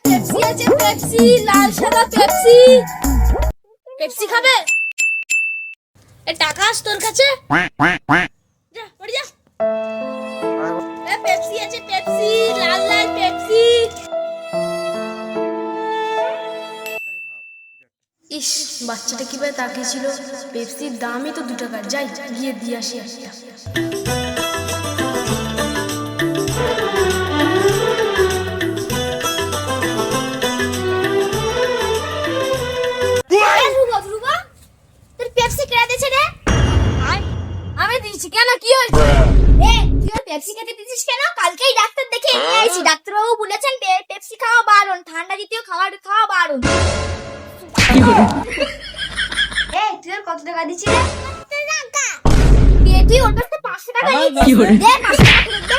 Pepsi আছে, Pepsi, লাল সাদা Pepsi. Pepsi খাবে? এ টাকা আছে তোর কাছে? যা বাড়ি যা। এ পেপসি আছে, পেপসি, লাল লাল পেপসি। ইস, বাচ্চাটা কিভাবে তাকিয়েছিল। পেপসির দামই তো 2 টাকা। যাই গিয়ে দিয়ে আসি একটা। আমি দিয়েছি কেন? কি হয়েছে? তুই পেপসি খেতে দিছিস কেন? কালকেই ডাক্তার দেখে নিয়ে আইছি। ডাক্তারবাবু বলেছেন পেপসি খাওয়া বারণ, ঠান্ডা জাতীয় খাবার খাওয়া বারণ। তুই আর কত টাকা দিছিস রে? তুই ওর কাছে 500 টাকা নিয়েছিস। দে 500 টাকা ফেরত দে।